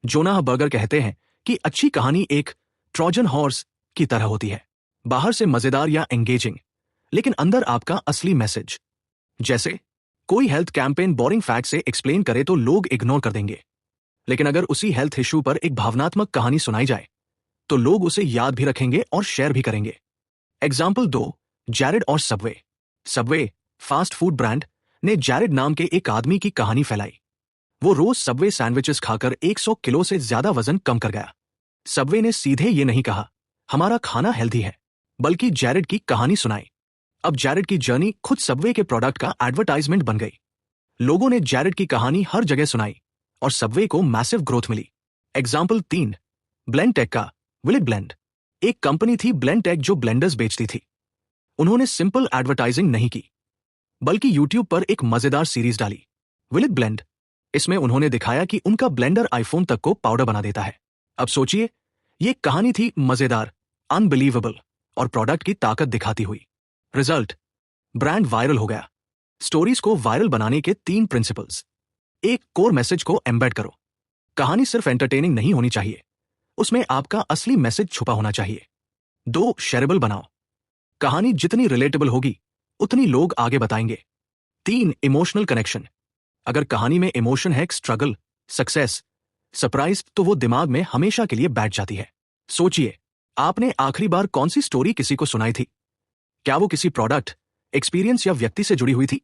Speaker 1: Jonha burger कहते हैं कि अच्छी कहानी एक ट्रोजन हॉर्स की तरह होती है, बाहर से मजेदार या एंगेजिंग, लेकिन अंदर आपका असली मैसेज। जैसे कोई हेल्थ कैंपेन बोरिंग फैक्ट से एक्सप्लेन करे तो लोग इग्नोर कर देंगे, लेकिन अगर उसी हेल्थ इशू पर एक भावनात्मक कहानी सुनाई जाए तो लोग उसे याद भी रखेंगे और शेयर भी करेंगे। एग्जाम्पल 2, जैरेड और Subway. Subway, fast food brand, ने जैरेड नाम के एक आदमी की कहानी फैलाई। वो रोज सबवे सैंडविचेस खाकर 100 किलो से ज्यादा वजन कम कर गया। सबवे ने सीधे ये नहीं कहा, हमारा खाना हेल्दी है, बल्कि जैरेड की कहानी सुनाई। अब जैरेड की जर्नी खुद सबवे के प्रोडक्ट का एडवर्टाइजमेंट बन गई। लोगों ने जैरेड की कहानी हर जगह सुनाई और सबवे को मैसिव ग्रोथ मिली। एग्जाम्पल 3, ब्लेंड टेक का विलिट ब्लेंड। एक कंपनी थी ब्लेंड टेक जो ब्लेंडर्स बेचती थी। उन्होंने सिंपल एडवर्टाइजिंग नहीं की, बल्कि यूट्यूब पर एक मजेदार सीरीज डाली, विलिट ब्लेंड। इसमें उन्होंने दिखाया कि उनका ब्लेंडर आईफोन तक को पाउडर बना देता है। अब सोचिए, ये कहानी थी मजेदार, अनबिलीवेबल और प्रोडक्ट की ताकत दिखाती हुई। रिजल्ट, ब्रांड वायरल हो गया। स्टोरीज को वायरल बनाने के 3 प्रिंसिपल्स। 1, कोर मैसेज को एम्बेड करो। कहानी सिर्फ एंटरटेनिंग नहीं होनी चाहिए, उसमें आपका असली मैसेज छुपा होना चाहिए। 2, शेयरेबल बनाओ। कहानी जितनी रिलेटेबल होगी उतनी लोग आगे बताएंगे। 3, इमोशनल कनेक्शन। अगर कहानी में इमोशन है, स्ट्रगल, सक्सेस, सरप्राइज, तो वो दिमाग में हमेशा के लिए बैठ जाती है। सोचिए, आपने आखिरी बार कौन सी स्टोरी किसी को सुनाई थी? क्या वो किसी प्रोडक्ट, एक्सपीरियंस या व्यक्ति से जुड़ी हुई थी?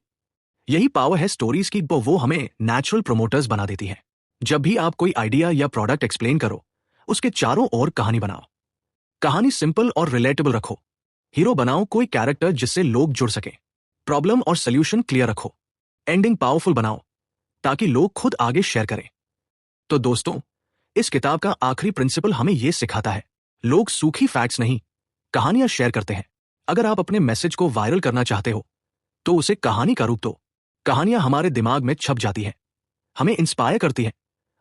Speaker 1: यही पावर है स्टोरीज की, वो हमें नेचुरल प्रोमोटर्स बना देती है। जब भी आप कोई आइडिया या प्रोडक्ट एक्सप्लेन करो, उसके चारों ओर कहानी बनाओ। कहानी सिंपल और रिलेटेबल रखो। हीरो बनाओ कोई कैरेक्टर जिससे लोग जुड़ सके। प्रॉब्लम और सोल्यूशन क्लियर रखो। एंडिंग पावरफुल बनाओ ताकि लोग खुद आगे शेयर करें। तो दोस्तों, इस किताब का आखिरी प्रिंसिपल हमें यह सिखाता है, लोग सूखी फैक्ट्स नहीं, कहानियां शेयर करते हैं। अगर आप अपने मैसेज को वायरल करना चाहते हो तो उसे कहानी का रूप दो। कहानियां हमारे दिमाग में छप जाती हैं, हमें इंस्पायर करती हैं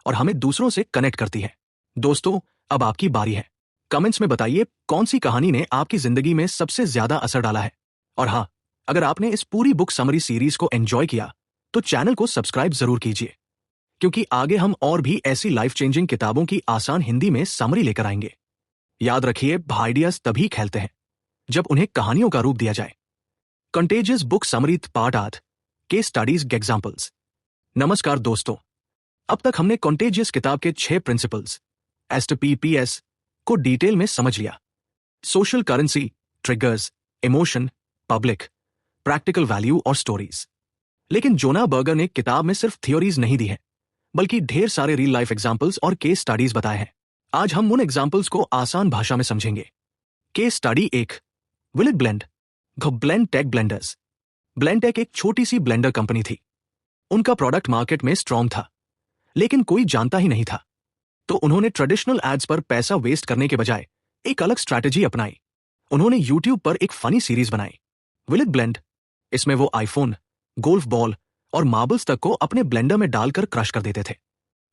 Speaker 1: और हमें दूसरों से कनेक्ट करती हैं। दोस्तों, अब आपकी बारी है। कमेंट्स में बताइए कौन सी कहानी ने आपकी जिंदगी में सबसे ज्यादा असर डाला है। और हाँ, अगर आपने इस पूरी बुक समरी सीरीज को एंजॉय किया तो चैनल को सब्सक्राइब जरूर कीजिए, क्योंकि आगे हम और भी ऐसी लाइफ चेंजिंग किताबों की आसान हिंदी में समरी लेकर आएंगे। याद रखिए, आइडियाज तभी खेलते हैं जब उन्हें कहानियों का रूप दिया जाए। Contagious book summary part 8, case studies examples. नमस्कार दोस्तों, अब तक हमने कंटेजियस किताब के 6 प्रिंसिपल्स STPPS को डिटेल में समझ लिया। Social currency, triggers, emotion, public, practical value और स्टोरीज। लेकिन जोनाह बर्गर ने किताब में सिर्फ थ्योरीज नहीं दी है, बल्कि ढेर सारे रियल लाइफ एग्जाम्पल्स और केस स्टडीज बताए हैं। आज हम उन एग्जाम्पल्स को आसान भाषा में समझेंगे। Case study 1, will it blend, the Blendtec blenders. Blendtec एक छोटी सी ब्लेंडर कंपनी थी। उनका प्रोडक्ट मार्केट में स्ट्रॉन्ग था, लेकिन कोई जानता ही नहीं था। तो उन्होंने ट्रेडिशनल एड्स पर पैसा वेस्ट करने के बजाय एक अलग स्ट्रैटेजी अपनाई। उन्होंने यूट्यूब पर एक फनी सीरीज बनाई, विलिट ब्लेंड। इसमें वो आईफोन, गोल्फ बॉल और मार्बल्स तक को अपने ब्लेंडर में डालकर क्रश कर देते थे।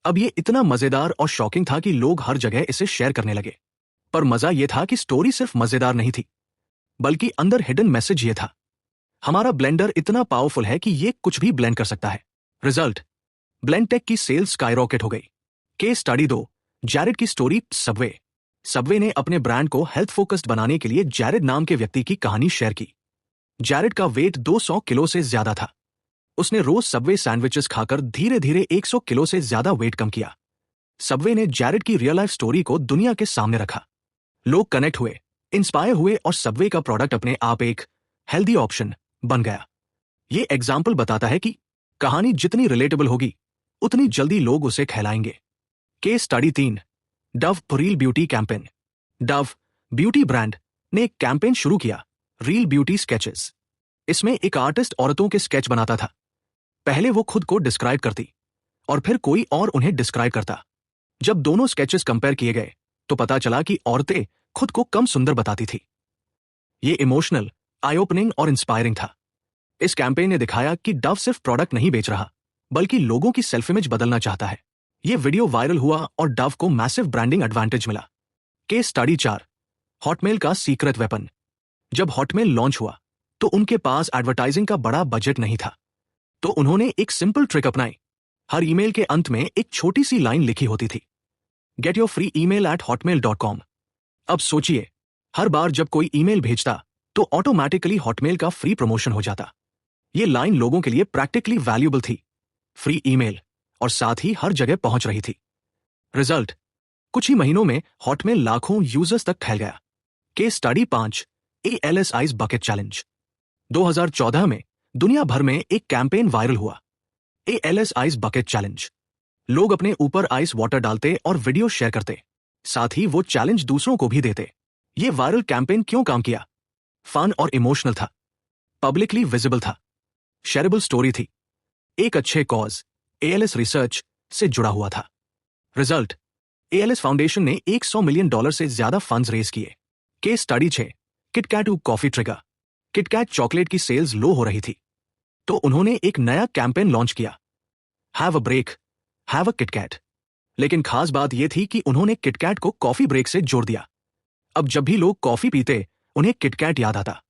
Speaker 1: अब ये इतना मजेदार और शॉकिंग था कि लोग हर जगह इसे शेयर करने लगे। पर मजा ये था कि स्टोरी सिर्फ मजेदार नहीं थी, बल्कि अंदर हिडन मैसेज ये था, हमारा ब्लेंडर इतना पावरफुल है कि ये कुछ भी ब्लेंड कर सकता है। रिजल्ट, ब्लेंड टेक की सेल्स स्काईरॉकेट हो गई। केस स्टडी 2, जैरेड की स्टोरी सबवे। सबवे ने अपने ब्रांड को हेल्थ फोकस्ड बनाने के लिए जैरेड नाम के व्यक्ति की कहानी शेयर की। जैरेड का वेट 200 किलो से ज्यादा था। उसने रोज सबवे सैंडविचेस खाकर धीरे धीरे 100 किलो से ज्यादा वेट कम किया। सबवे ने जैरेड की रियल लाइफ स्टोरी को दुनिया के सामने रखा। लोग कनेक्ट हुए, इंस्पायर हुए और सबवे का प्रोडक्ट अपने आप एक हेल्दी ऑप्शन बन गया। ये एग्जाम्पल बताता है कि कहानी जितनी रिलेटेबल होगी उतनी जल्दी लोग उसे कहलाएंगे। Case study 3, Dove real beauty campaign. Dove beauty brand ने एक कैंपेन शुरू किया, रील ब्यूटी स्केचेस। इसमें एक आर्टिस्ट औरतों के स्केच बनाता था। पहले वो खुद को डिस्क्राइब करती और फिर कोई और उन्हें डिस्क्राइब करता। जब दोनों स्केचेस कंपेयर किए गए तो पता चला कि औरतें खुद को कम सुंदर बताती थी। ये इमोशनल, आई ओपनिंग और इंस्पायरिंग था। इस कैंपेन ने दिखाया कि डव सिर्फ प्रोडक्ट नहीं बेच रहा बल्कि लोगों की सेल्फ इमेज बदलना चाहता है। ये वीडियो वायरल हुआ और डव को मैसिव ब्रांडिंग एडवांटेज मिला। केस स्टडी 4, हॉटमेल का सीक्रेट वेपन। जब हॉटमेल लॉन्च हुआ तो उनके पास एडवर्टाइजिंग का बड़ा बजट नहीं था, तो उन्होंने एक सिंपल ट्रिक अपनाई। हर ईमेल के अंत में एक छोटी सी लाइन लिखी होती थी, gate your free email eight hotmail.com। अब सोचिए, हर बार जब कोई ईमेल भेजता तो ऑटोमेटिकली हॉटमेल का फ्री प्रमोशन हो जाता। ये लाइन लोगों के लिए प्रैक्टिकली वैल्यूएबल थी, फ्री ईमेल, और साथ ही हर जगह पहुंच रही थी। रिजल्ट, कुछ ही महीनों में हॉटमेल लाखों यूजर्स तक फैल गया। Case study 5, ALSI's bucket challenge. 2014 में दुनिया भर में एक कैंपेन वायरल हुआ, ALSI's बकेट चैलेंज। लोग अपने ऊपर आइस वाटर डालते और वीडियो शेयर करते, साथ ही वो चैलेंज दूसरों को भी देते। ये वायरल कैंपेन क्यों काम किया? फन और इमोशनल था, पब्लिकली विजिबल था, शेयरेबल स्टोरी थी, एक अच्छे कॉज ALS रिसर्च से जुड़ा हुआ था। रिजल्ट, ALS फाउंडेशन ने $100 मिलियन से ज्यादा फंड्स रेज किए। Case study 6, KitKat coffee trigger. KitKat chocolate की सेल्स लो हो रही थी, तो उन्होंने एक नया कैंपेन लॉन्च किया, have a break, have a KitKat. लेकिन खास बात यह थी कि उन्होंने किटकैट को कॉफी ब्रेक से जोड़ दिया। अब जब भी लोग कॉफी पीते उन्हें किटकैट याद आता,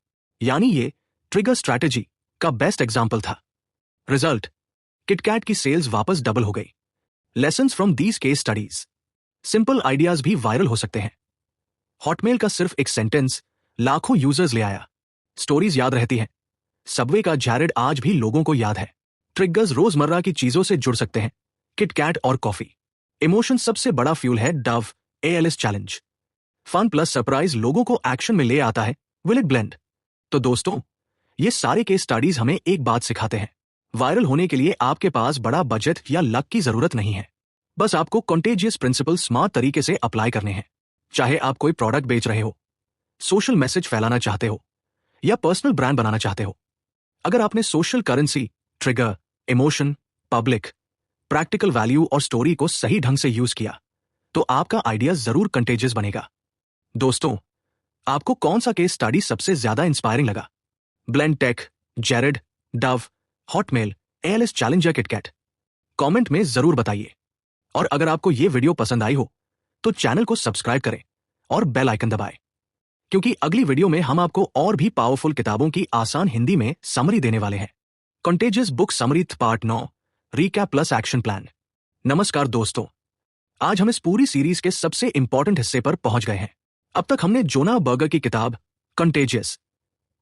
Speaker 1: यानी ये ट्रिगर स्ट्रैटेजी का बेस्ट एग्जाम्पल था। रिजल्ट, किटकैट की सेल्स वापस डबल हो गई। Lessons from these case studies, simple ideas भी वायरल हो सकते हैं। हॉटमेल का सिर्फ एक सेंटेंस लाखों यूजर्स ले आया। स्टोरीज याद रहती हैं। सबवे का जैरेड आज भी लोगों को याद है। ट्रिगर्स रोजमर्रा की चीजों से जुड़ सकते हैं, किटकैट और कॉफी। इमोशन सबसे बड़ा फ्यूल है Dove ALS challenge. Fun plus surprise लोगों को एक्शन में ले आता है, विल इट ब्लेंड? तो दोस्तों, ये सारे केस स्टडीज हमें एक बात सिखाते हैं, वायरल होने के लिए आपके पास बड़ा बजट या लक की जरूरत नहीं है। बस आपको कंटेजियस प्रिंसिपल स्मार्ट तरीके से अप्लाई करने हैं। चाहे आप कोई प्रोडक्ट बेच रहे हो, सोशल मैसेज फैलाना चाहते हो या पर्सनल ब्रांड बनाना चाहते हो, अगर आपने social currency, trigger, emotion, public, practical value और स्टोरी को सही ढंग से यूज किया तो आपका आइडिया जरूर कंटेजियस बनेगा। दोस्तों, आपको कौन सा केस स्टडी सबसे ज्यादा इंस्पायरिंग लगा? Blendtec, Jared, Dove, Hotmail, ALS challenge या किटकैट? कमेंट में जरूर बताइए। और अगर आपको यह वीडियो पसंद आई हो तो चैनल को सब्सक्राइब करें और बेल आइकन दबाएं, क्योंकि अगली वीडियो में हम आपको और भी पावरफुल किताबों की आसान हिंदी में समरी देने वाले हैं। Contagious book summary part 9, recap plus action plan. नमस्कार दोस्तों, आज हम इस पूरी सीरीज के सबसे इंपॉर्टेंट हिस्से पर पहुंच गए हैं। अब तक हमने जोना बर्गर की किताब contagious,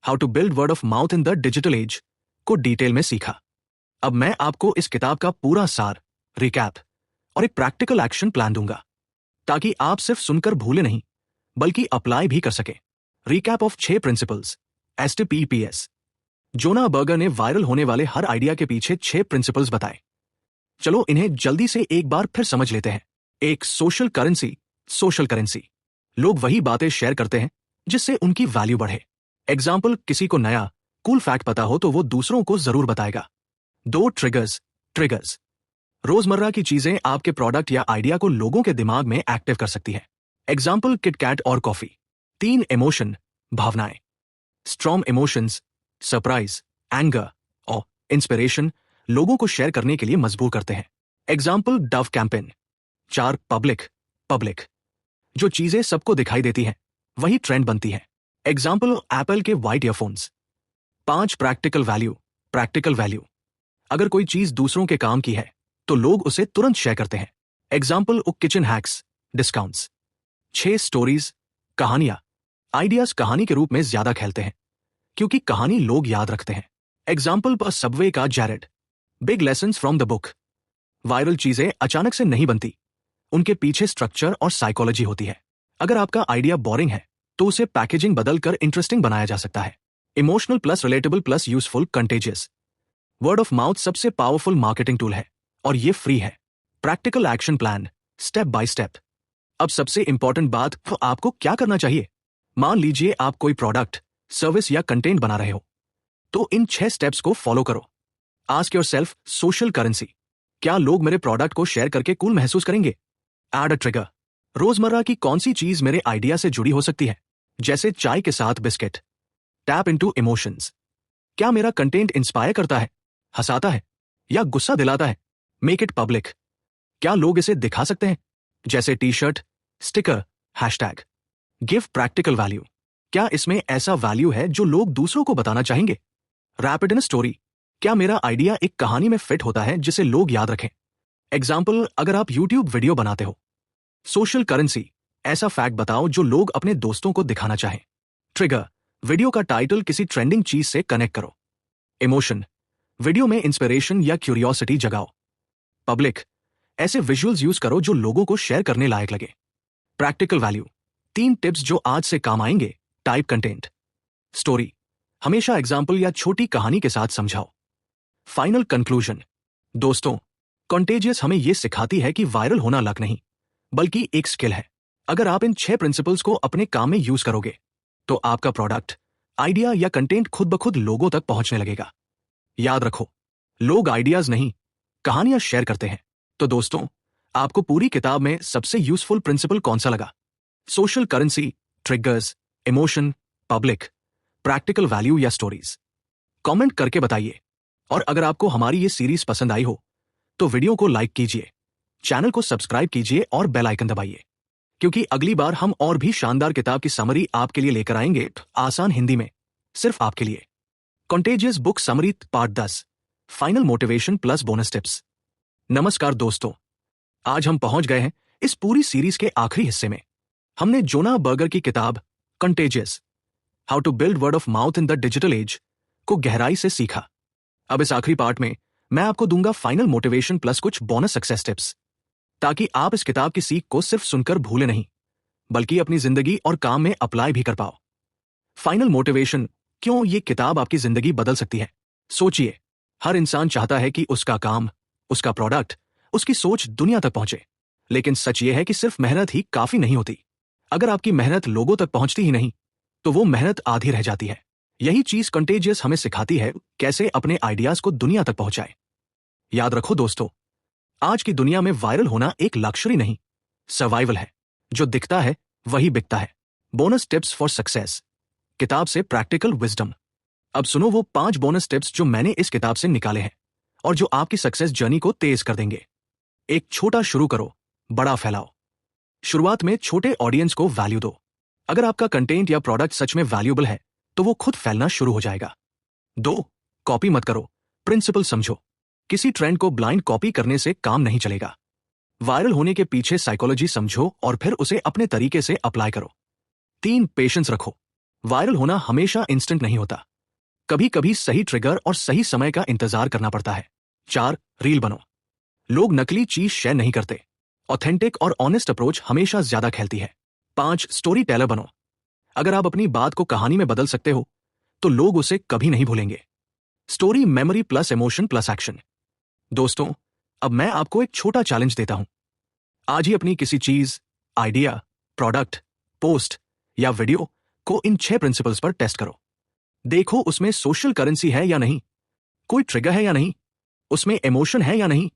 Speaker 1: how to build word of mouth in the digital age को डिटेल में सीखा। अब मैं आपको इस किताब का पूरा सार, रिकैप और एक प्रैक्टिकल एक्शन प्लान दूंगा, ताकि आप सिर्फ सुनकर भूले नहीं बल्कि अप्लाई भी कर सके। Recap of 6 principles, STPPS। Jonah Berger ने वायरल होने वाले हर आइडिया के पीछे 6 प्रिंसिपल्स बताए। चलो इन्हें जल्दी से एक बार फिर समझ लेते हैं। एक, सोशल करेंसी। सोशल करेंसी, लोग वही बातें शेयर करते हैं जिससे उनकी वैल्यू बढ़े। एग्जाम्पल, किसी को नया कूल फैक्ट पता हो तो वो दूसरों को जरूर बताएगा। 2, ट्रिगर्स। ट्रिगर्स, रोजमर्रा की चीजें आपके प्रोडक्ट या आइडिया को लोगों के दिमाग में एक्टिव कर सकती है। एग्जाम्पल, किटकैट और कॉफी। 3, इमोशन। भावनाएं। स्ट्रॉन्ग इमोशंस, सरप्राइज, एंगर और इंस्पिरेशन लोगों को शेयर करने के लिए मजबूर करते हैं। Example, Dove campaign. 4, public. Public, जो चीजें सबको दिखाई देती हैं वही ट्रेंड बनती है। एग्जाम्पल, एप्पल के white earphones. 5, practical value. Practical value, अगर कोई चीज दूसरों के काम की है तो लोग उसे तुरंत शेयर करते हैं। Example, kitchen hacks, discounts. 6, stories. कहानियां। आइडियाज कहानी के रूप में ज्यादा खेलते हैं क्योंकि कहानी लोग याद रखते हैं। एग्जाम्पल, पर सबवे का Jared. Big lessons from the book. Viral चीजें अचानक से नहीं बनती, उनके पीछे स्ट्रक्चर और साइकोलॉजी होती है। अगर आपका आइडिया बोरिंग है तो उसे पैकेजिंग बदलकर इंटरेस्टिंग बनाया जा सकता है। Emotional plus relatable plus useful contagious. Word of mouth सबसे पावरफुल मार्केटिंग टूल है और ये फ्री है। Practical action plan, step by step. अब सबसे इंपॉर्टेंट बात, तो आपको क्या करना चाहिए। मान लीजिए आप कोई प्रोडक्ट, सर्विस या कंटेंट बना रहे हो, तो इन 6 स्टेप्स को फॉलो करो। आस्क योरसेल्फ, सोशल करेंसी, क्या लोग मेरे प्रोडक्ट को शेयर करके कूल महसूस करेंगे। ऐड अ ट्रिगर, रोजमर्रा की कौन सी चीज मेरे आइडिया से जुड़ी हो सकती है, जैसे चाय के साथ बिस्किट। टैप इनटू इमोशंस, क्या मेरा कंटेंट इंस्पायर करता है, हंसाता है या गुस्सा दिलाता है। मेक इट पब्लिक, क्या लोग इसे दिखा सकते हैं, जैसे T shirt, sticker, hashtag. Give practical value, क्या इसमें ऐसा वैल्यू है जो लोग दूसरों को बताना चाहेंगे। रैप इट इन स्टोरी, क्या मेरा आइडिया एक कहानी में फिट होता है जिसे लोग याद रखें। एग्जाम्पल, अगर आप यूट्यूब वीडियो बनाते हो। सोशल करेंसी, ऐसा फैक्ट बताओ जो लोग अपने दोस्तों को दिखाना चाहें। ट्रिगर, वीडियो का टाइटल किसी ट्रेंडिंग चीज से कनेक्ट करो। इमोशन, वीडियो में इंस्पिरेशन या क्यूरियोसिटी जगाओ। पब्लिक, ऐसे विजुअल्स यूज करो जो लोगों को शेयर करने लायक लगे। प्रैक्टिकल वैल्यू, 3 टिप्स जो आज से काम आएंगे। Type content. स्टोरी, हमेशा एग्जाम्पल या छोटी कहानी के साथ समझाओ। फाइनल कंक्लूजन, दोस्तों, कंटेजियस हमें यह सिखाती है कि वायरल होना लक नहीं, बल्कि एक स्किल है। अगर आप इन 6 प्रिंसिपल्स को अपने काम में यूज करोगे, तो आपका प्रोडक्ट, आइडिया या कंटेंट खुद ब खुद लोगों तक पहुंचने लगेगा। याद रखो, लोग आइडियाज नहीं, कहानियां शेयर करते हैं। तो दोस्तों, आपको पूरी किताब में सबसे यूजफुल प्रिंसिपल कौन सा लगा। Social currency, triggers, emotion, public, practical value या स्टोरीज। कमेंट करके बताइए। और अगर आपको हमारी ये सीरीज पसंद आई हो, तो वीडियो को लाइक कीजिए, चैनल को सब्सक्राइब कीजिए और बेल आइकन दबाइए, क्योंकि अगली बार हम और भी शानदार किताब की समरी आपके लिए लेकर आएंगे, आसान हिंदी में, सिर्फ आपके लिए। Contagious book summary part 10, final motivation plus bonus tips. नमस्कार दोस्तों, आज हम पहुंच गए हैं इस पूरी सीरीज के आखिरी हिस्से में। हमने जोना बर्गर की किताब contagious, how to build word of mouth in the digital age को गहराई से सीखा। अब इस आखिरी पार्ट में मैं आपको दूंगा फाइनल मोटिवेशन प्लस कुछ बोनस सक्सेस टिप्स, ताकि आप इस किताब की सीख को सिर्फ सुनकर भूले नहीं, बल्कि अपनी जिंदगी और काम में अप्लाई भी कर पाओ। फाइनल मोटिवेशन, क्यों ये किताब आपकी जिंदगी बदल सकती है। सोचिए, हर इंसान चाहता है कि उसका काम, उसका प्रोडक्ट, उसकी सोच दुनिया तक पहुंचे, लेकिन सच ये है कि सिर्फ मेहनत ही काफी नहीं होती। अगर आपकी मेहनत लोगों तक पहुंचती ही नहीं, तो वो मेहनत आधी रह जाती है। यही चीज कंटेजियस हमें सिखाती है, कैसे अपने आइडियाज को दुनिया तक पहुंचाए। याद रखो दोस्तों, आज की दुनिया में वायरल होना एक लक्जरी नहीं, सर्वाइवल है। जो दिखता है वही बिकता है। बोनस टिप्स फॉर सक्सेस, किताब से प्रैक्टिकल विजडम। अब सुनो वो 5 बोनस टिप्स जो मैंने इस किताब से निकाले हैं और जो आपकी सक्सेस जर्नी को तेज कर देंगे। एक छोटा शुरू करो, बड़ा फैलाओ। शुरुआत में छोटे ऑडियंस को वैल्यू दो। अगर आपका कंटेंट या प्रोडक्ट सच में वैल्यूएबल है, तो वो खुद फैलना शुरू हो जाएगा। 2, कॉपी मत करो, प्रिंसिपल समझो। किसी ट्रेंड को ब्लाइंड कॉपी करने से काम नहीं चलेगा। वायरल होने के पीछे साइकोलॉजी समझो और फिर उसे अपने तरीके से अप्लाई करो। 3, पेशेंस रखो। वायरल होना हमेशा इंस्टेंट नहीं होता, कभी कभी सही ट्रिगर और सही समय का इंतजार करना पड़ता है। 4, रील बनो। लोग नकली चीज शेयर नहीं करते, ऑथेंटिक और ऑनेस्ट अप्रोच हमेशा ज्यादा खेलती है। 5, स्टोरी टेलर बनो। अगर आप अपनी बात को कहानी में बदल सकते हो, तो लोग उसे कभी नहीं भूलेंगे। Story memory plus emotion plus action. दोस्तों, अब मैं आपको एक छोटा चैलेंज देता हूं। आज ही अपनी किसी चीज, आइडिया, प्रोडक्ट, पोस्ट या वीडियो को इन 6 प्रिंसिपल्स पर टेस्ट करो। देखो उसमें सोशल करेंसी है या नहीं, कोई ट्रिगर है या नहीं, उसमें इमोशन है या नहीं,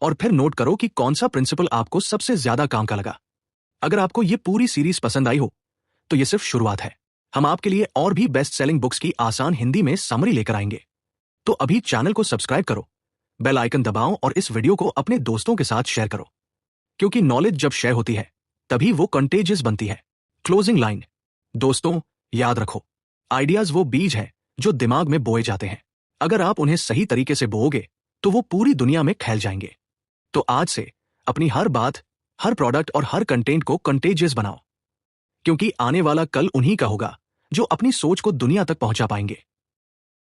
Speaker 1: और फिर नोट करो कि कौन सा प्रिंसिपल आपको सबसे ज्यादा काम का लगा। अगर आपको ये पूरी सीरीज पसंद आई हो, तो ये सिर्फ शुरुआत है। हम आपके लिए और भी बेस्ट सेलिंग बुक्स की आसान हिंदी में समरी लेकर आएंगे। तो अभी चैनल को सब्सक्राइब करो, बेल आइकन दबाओ और इस वीडियो को अपने दोस्तों के साथ शेयर करो, क्योंकि नॉलेज जब शेयर होती है, तभी वो कंटेजियस बनती है। क्लोजिंग लाइन, दोस्तों, याद रखो, आइडियाज वो बीज है जो दिमाग में बोए जाते हैं। अगर आप उन्हें सही तरीके से बोओगे, तो वो पूरी दुनिया में फैल जाएंगे। तो आज से अपनी हर बात, हर प्रोडक्ट और हर कंटेंट को कंटेजियस बनाओ, क्योंकि आने वाला कल उन्हीं का होगा जो अपनी सोच को दुनिया तक पहुंचा पाएंगे।